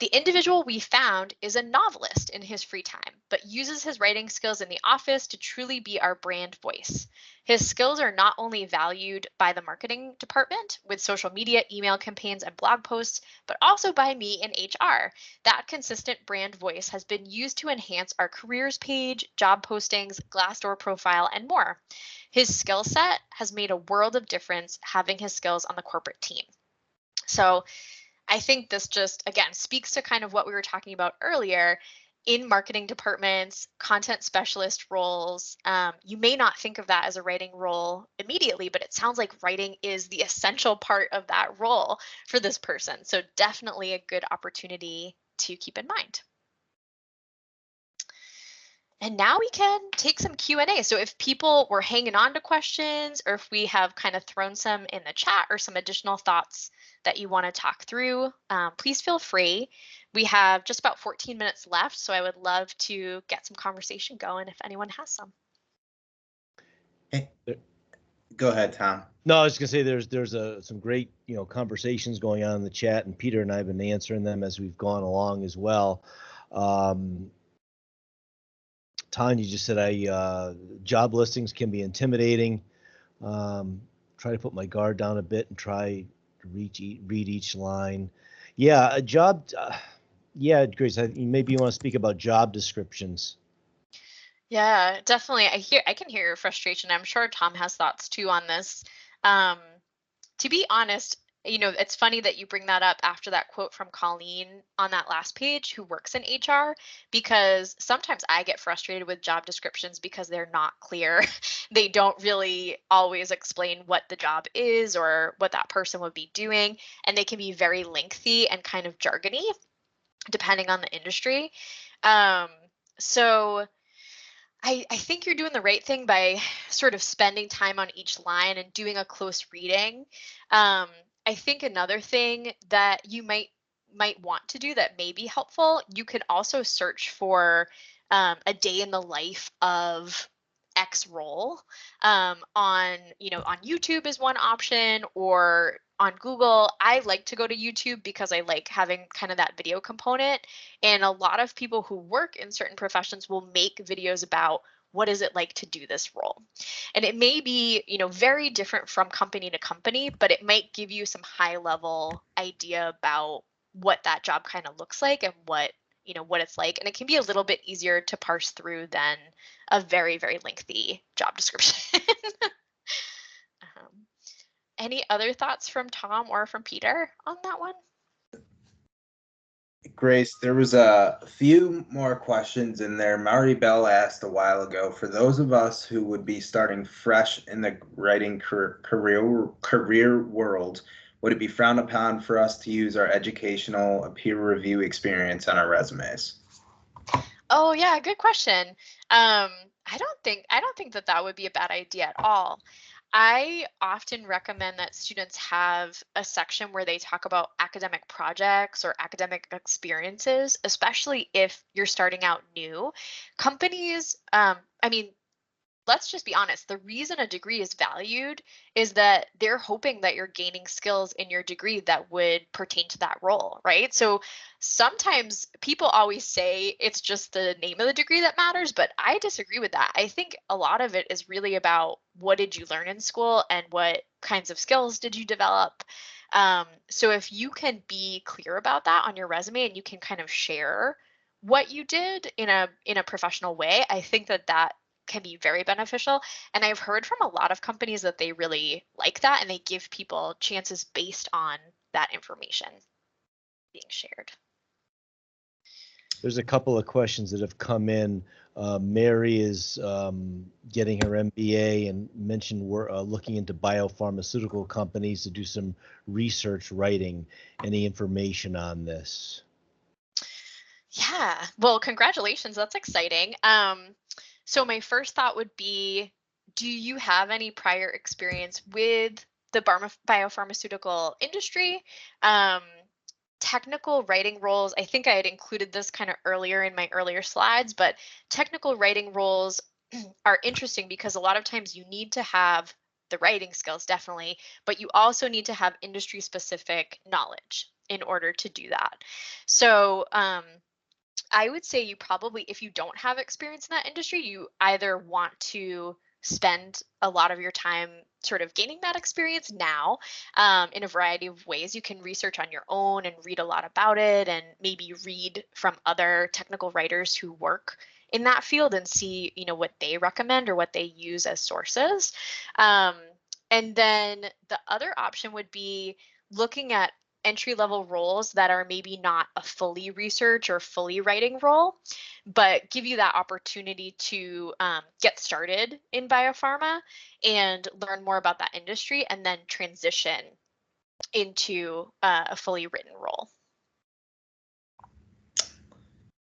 The individual we found is a novelist in his free time, but uses his writing skills in the office to truly be our brand voice. His skills are not only valued by the marketing department with social media, email campaigns, and blog posts, but also by me in HR. That consistent brand voice has been used to enhance our careers page, job postings, Glassdoor profile, and more. His skill set has made a world of difference having his skills on the corporate team." So I think this just, again, speaks to kind of what we were talking about earlier. In marketing departments, content specialist roles, you may not think of that as a writing role immediately, but it sounds like writing is the essential part of that role for this person. So definitely a good opportunity to keep in mind. And now we can take some Q&A. So if people were hanging on to questions, or if we have kind of thrown some in the chat or some additional thoughts that you want to talk through, please feel free. We have just about 14 minutes left, so I would love to get some conversation going if anyone has some. Hey, go ahead, Tom. No, I was gonna say there's some great conversations going on in the chat, and Peter and I have been answering them as we've gone along as well. Tanya just said job listings can be intimidating. Try to put my guard down a bit and try to read each line. Yeah, a job. Yeah, Grace, maybe you want to speak about job descriptions. Yeah, definitely. I can hear your frustration. I'm sure Tom has thoughts too on this. To be honest, it's funny that you bring that up after that quote from Colleen on that last page, who works in HR, because sometimes I get frustrated with job descriptions because they're not clear. They don't really always explain what the job is or what that person would be doing, and they can be very lengthy and kind of jargony depending on the industry. So I think you're doing the right thing by sort of spending time on each line and doing a close reading. I think another thing that you might want to do that may be helpful, you could also search for a day in the life of X role. On YouTube is one option, or on Google. I like to go to YouTube because I like having kind of that video component. And a lot of people who work in certain professions will make videos about what is it like to do this role. And it may be, very different from company to company, but it might give you some high level idea about what that job kind of looks like and what it's like. And it can be a little bit easier to parse through than a very, very lengthy job description. Any other thoughts from Tom or from Peter on that one? Grace, there was a few more questions in there. Mari Bell asked a while ago, for those of us who would be starting fresh in the writing career world, would it be frowned upon for us to use our educational peer review experience on our resumes? Oh yeah, good question. I don't think that would be a bad idea at all. I often recommend that students have a section where they talk about academic projects or academic experiences, especially if you're starting out new. Companies, I mean, let's just be honest, the reason a degree is valued is that they're hoping that you're gaining skills in your degree that would pertain to that role, right? So sometimes people always say it's just the name of the degree that matters, but I disagree with that. I think a lot of it is really about what did you learn in school and what kinds of skills did you develop. So if you can be clear about that on your resume and you can kind of share what you did in a professional way, I think that can be very beneficial. And I've heard from a lot of companies that they really like that and they give people chances based on that information being shared. There's a couple of questions that have come in. Mary is getting her MBA and mentioned we're looking into biopharmaceutical companies to do some research writing. Any information on this? Yeah, well, congratulations. That's exciting. So my first thought would be, do you have any prior experience with the biopharmaceutical industry? Technical writing roles, I think I had included this kind of earlier in my earlier slides, but technical writing roles are interesting because a lot of times you need to have the writing skills, definitely, but you also need to have industry specific knowledge in order to do that. So, I would say you probably, if you don't have experience in that industry, you either want to spend a lot of your time sort of gaining that experience now in a variety of ways. You can research on your own and read a lot about it, and maybe read from other technical writers who work in that field and see, what they recommend or what they use as sources. And then the other option would be looking at entry level roles that are maybe not a fully research or fully writing role, but give you that opportunity to get started in biopharma and learn more about that industry and then transition into a fully written role.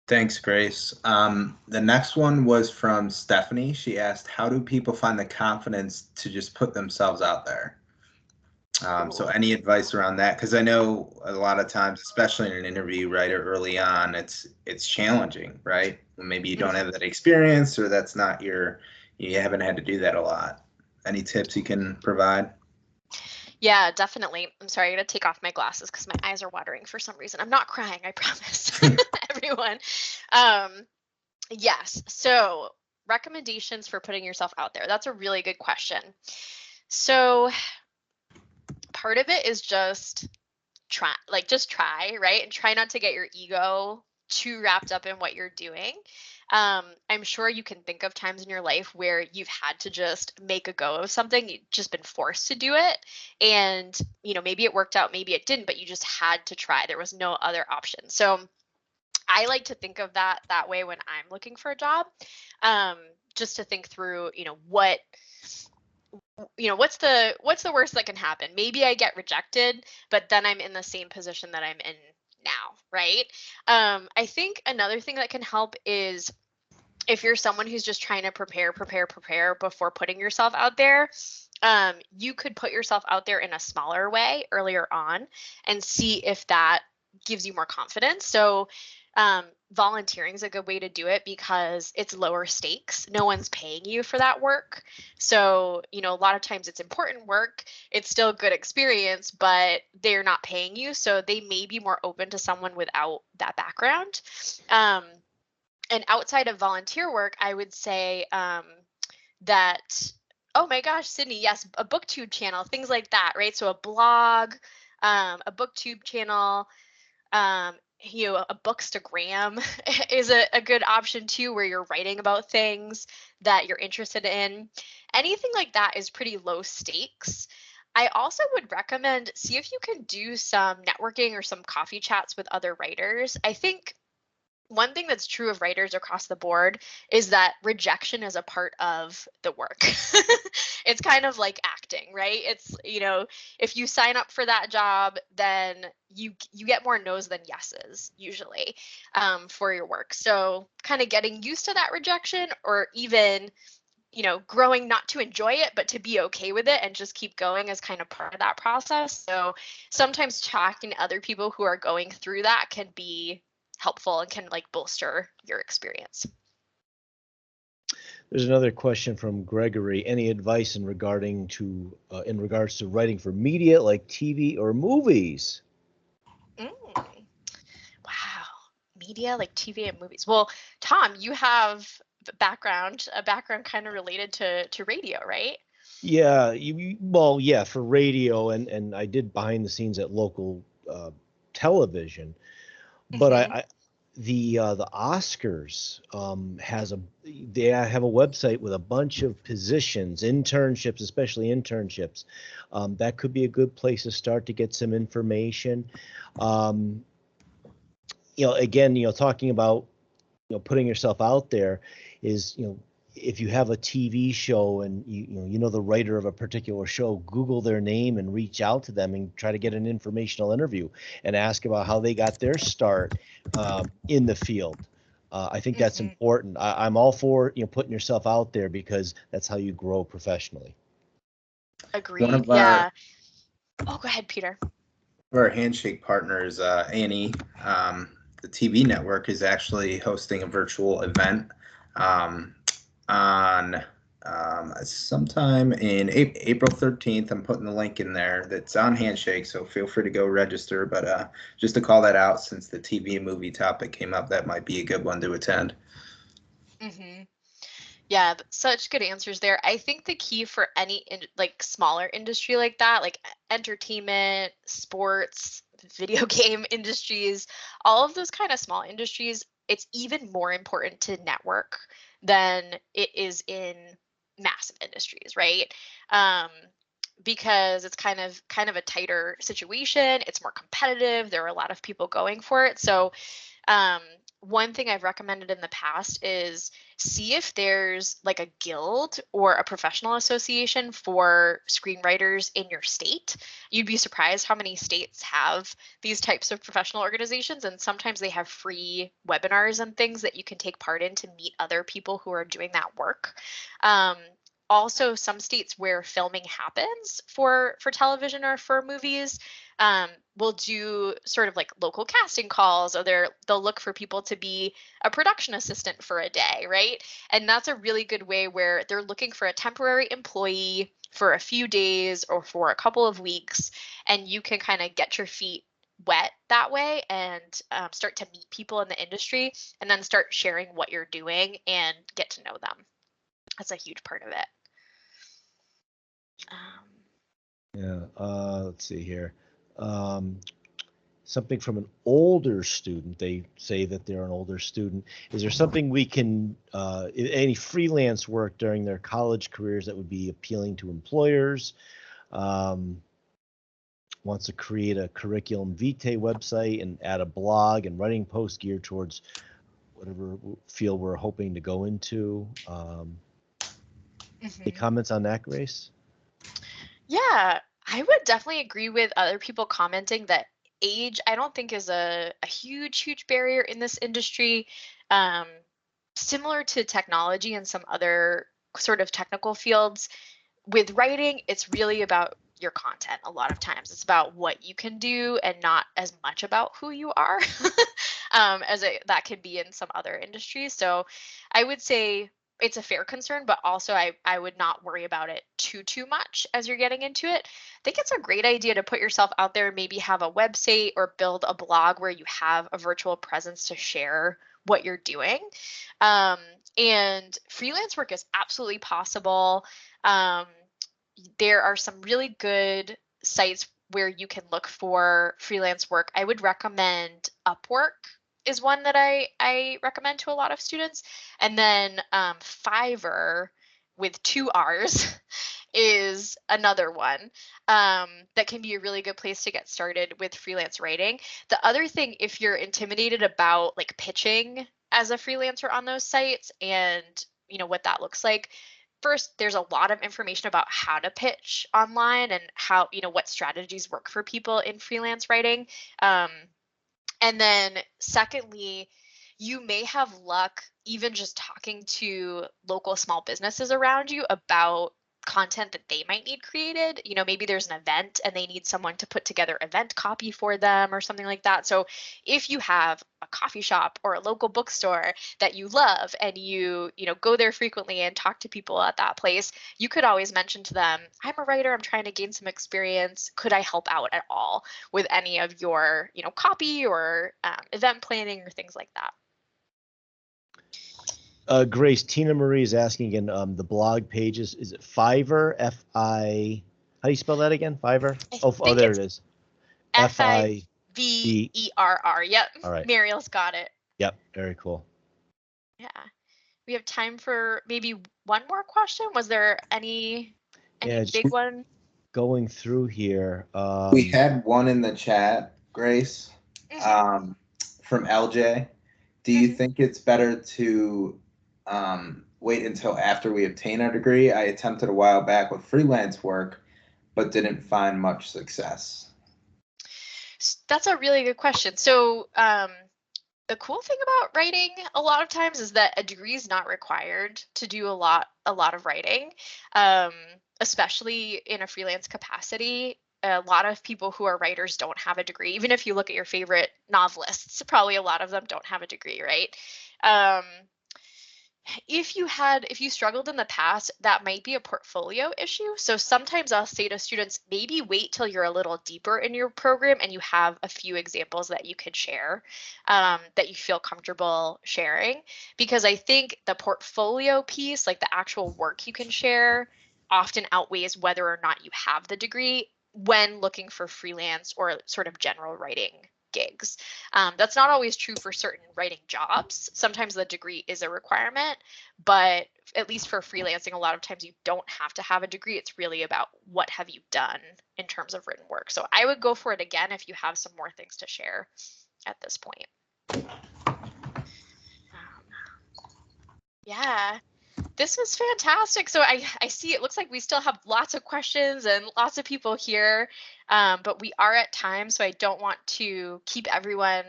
Thanks, Grace. The next one was from Stephanie. She asked, how do people find the confidence to just put themselves out there? So any advice around that? Because I know a lot of times, especially in an interview, right, or early on, it's challenging, right? Maybe you don't have that experience, or that's not you haven't had to do that a lot. Any tips you can provide? Yeah, definitely. I'm sorry, I gotta take off my glasses because my eyes are watering for some reason. I'm not crying, I promise. Everyone. Yes. So recommendations for putting yourself out there. That's a really good question. So part of it is just try, right? And try not to get your ego too wrapped up in what you're doing. I'm sure you can think of times in your life where you've had to just make a go of something, you've just been forced to do it. And, maybe it worked out, maybe it didn't, but you just had to try. There was no other option. So I like to think of that way when I'm looking for a job, just to think through, what's the worst that can happen? Maybe I get rejected, but then I'm in the same position that I'm in now, right? I think another thing that can help is if you're someone who's just trying to prepare before putting yourself out there, you could put yourself out there in a smaller way earlier on and see if that gives you more confidence. So Volunteering is a good way to do it because it's lower stakes. No one's paying you for that work. So, you know, a lot of times it's important work. It's still good experience, but they're not paying you. So they may be more open to someone without that background. And outside of volunteer work, I would say that, oh my gosh, Sydney, yes, a booktube channel, things like that, right? So a blog, a booktube channel, you know, a bookstagram is a good option too, where you're writing about things that you're interested in. Anything like that is pretty low stakes. I also would recommend see if you can do some networking or some coffee chats with other writers. I think one thing that's true of writers across the board is that rejection is a part of the work. It's kind of like acting, right? It's, you know, if you sign up for that job, then you get more no's than yeses usually, for your work. So kind of getting used to that rejection, or even, you know, growing not to enjoy it, but to be okay with it and just keep going is kind of part of that process. So sometimes talking to other people who are going through that can be helpful and can like bolster your experience. There's another question from Gregory. Any advice in regards to writing for media like TV or movies? Wow. Media like TV and movies. Well, Tom, you have a background kind of related to radio, right? Yeah, well, yeah, for radio, and I did behind the scenes at local television, but Mm-hmm. the Oscars they have a website with a bunch of positions, internships, especially internships. That could be a good place to start to get some information. You know, again, you know, talking about, you know, putting yourself out there is, you know, if you have a TV show and you know the writer of a particular show, Google their name and reach out to them and try to get an informational interview and ask about how they got their start in the field. I think that's Mm-hmm. important. I'm all for, you know, putting yourself out there because that's how you grow professionally. One Agreed. of Yeah. Oh, go ahead, Peter. our handshake partners, Annie, the TV network, is actually hosting a virtual event on sometime in April 13th. I'm putting the link in there. That's on Handshake, so feel free to go register. But just to call that out, since the TV and movie topic came up, that might be a good one to attend. Mm-hmm. Yeah, such good answers there. I think the key for any like smaller industry like that, like entertainment, sports, video game industries, all of those kind of small industries, it's even more important to network than it is in massive industries, right? Um, because it's kind of a tighter situation. It's more competitive. There are a lot of people going for it. So um, one thing I've recommended in the past is see if there's like a guild or a professional association for screenwriters in your state. You'd be surprised how many states have these types of professional organizations, and sometimes they have free webinars and things that you can take part in to meet other people who are doing that work. Um, Also, some states where filming happens for television or for movies, will do sort of like local casting calls, or they'll look for people to be a production assistant for a day, right? And that's a really good way where they're looking for a temporary employee for a few days or for a couple of weeks, and you can kind of get your feet wet that way and start to meet people in the industry, and then start sharing what you're doing and get to know them. That's a huge part of it. Yeah, let's see here. Something from an older student. They say that they're an older student. Is there something we can, any freelance work during their college careers that would be appealing to employers? Wants to create a curriculum vitae website and add a blog and writing post geared towards whatever field we're hoping to go into. Any comments on that, Grace? Yeah, I would definitely agree with other people commenting that age, I don't think is a huge barrier in this industry. Um, Similar to technology and some other sort of technical fields, with writing, it's really about your content. A lot of times it's about what you can do and not as much about who you are that could be in some other industries. So I would say it's a fair concern, but also I would not worry about it too much as you're getting into it. I think it's a great idea to put yourself out there, maybe have a website or build a blog where you have a virtual presence to share what you're doing. And freelance work is absolutely possible. There are some really good sites where you can look for freelance work. I would recommend Upwork is one that I recommend to a lot of students. And then Fiverr with 2 R's is another one that can be a really good place to get started with freelance writing. The other thing, if you're intimidated about like pitching as a freelancer on those sites and what that looks like, first, there's a lot of information about how to pitch online and how, what strategies work for people in freelance writing. And then secondly, you may have luck even just talking to local small businesses around you about content that they might need created. Maybe there's an event and they need someone to put together event copy for them or something like that. So if you have a coffee shop or a local bookstore that you love and you go there frequently and talk to people at that place, you could always mention to them, I'm a writer, I'm trying to gain some experience. Could I help out at all with any of your, copy or event planning or things like that? Grace, Tina Marie is asking again, the blog pages, is it Fiverr? How do you spell that again? Fiverr? Oh, there it is. Fiverr. Yep. All right. Mariel's got it. Yep. Very cool. Yeah. We have time for maybe one more question. Was there any big one? Going through here. We had one in the chat, Grace, from LJ. Do you think it's better to wait until after we obtain our degree? I attempted a while back with freelance work, but didn't find much success. That's a really good question. So the cool thing about writing a lot of times is that a degree is not required to do a lot of writing, especially in a freelance capacity. A lot of people who are writers don't have a degree. Even if you look at your favorite novelists, probably a lot of them don't have a degree, right? If you struggled in the past, that might be a portfolio issue. So sometimes I'll say to students, maybe wait till you're a little deeper in your program and you have a few examples that you could share, that you feel comfortable sharing. Because I think the portfolio piece, like the actual work you can share, often outweighs whether or not you have the degree when looking for freelance or sort of general writing gigs. That's not always true for certain writing jobs. Sometimes the degree is a requirement, but at least for freelancing, a lot of times you don't have to have a degree. It's really about what have you done in terms of written work. So I would go for it again if you have some more things to share at this point. Yeah. This was fantastic. So I see it looks like we still have lots of questions and lots of people here, but we are at time, so I don't want to keep everyone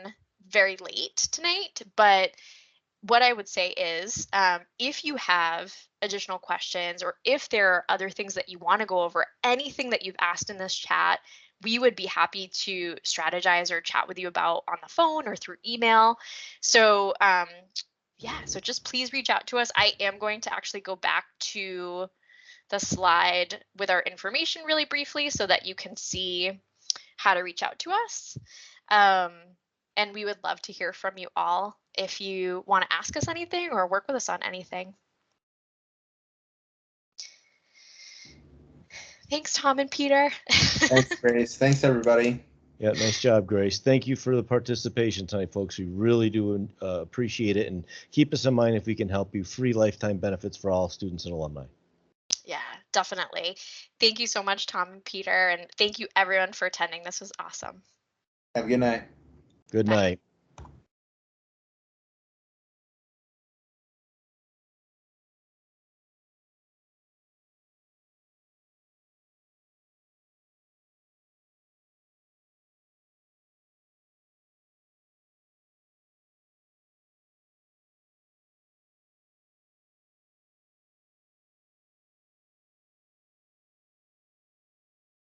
very late tonight. But what I would say is if you have additional questions or if there are other things that you want to go over, anything that you've asked in this chat, we would be happy to strategize or chat with you about on the phone or through email. So yeah, so just please reach out to us. I am going to actually go back to the slide with our information really briefly so that you can see how to reach out to us. And we would love to hear from you all if you want to ask us anything or work with us on anything. Thanks, Tom and Peter. Thanks, Grace. Thanks, everybody. Yeah, nice job, Grace. Thank you for the participation tonight, folks. We really do appreciate it. And keep us in mind if we can help you. Free lifetime benefits for all students and alumni. Yeah, definitely. Thank you so much, Tom and Peter. And thank you, everyone, for attending. This was awesome. Have a good night. Good night.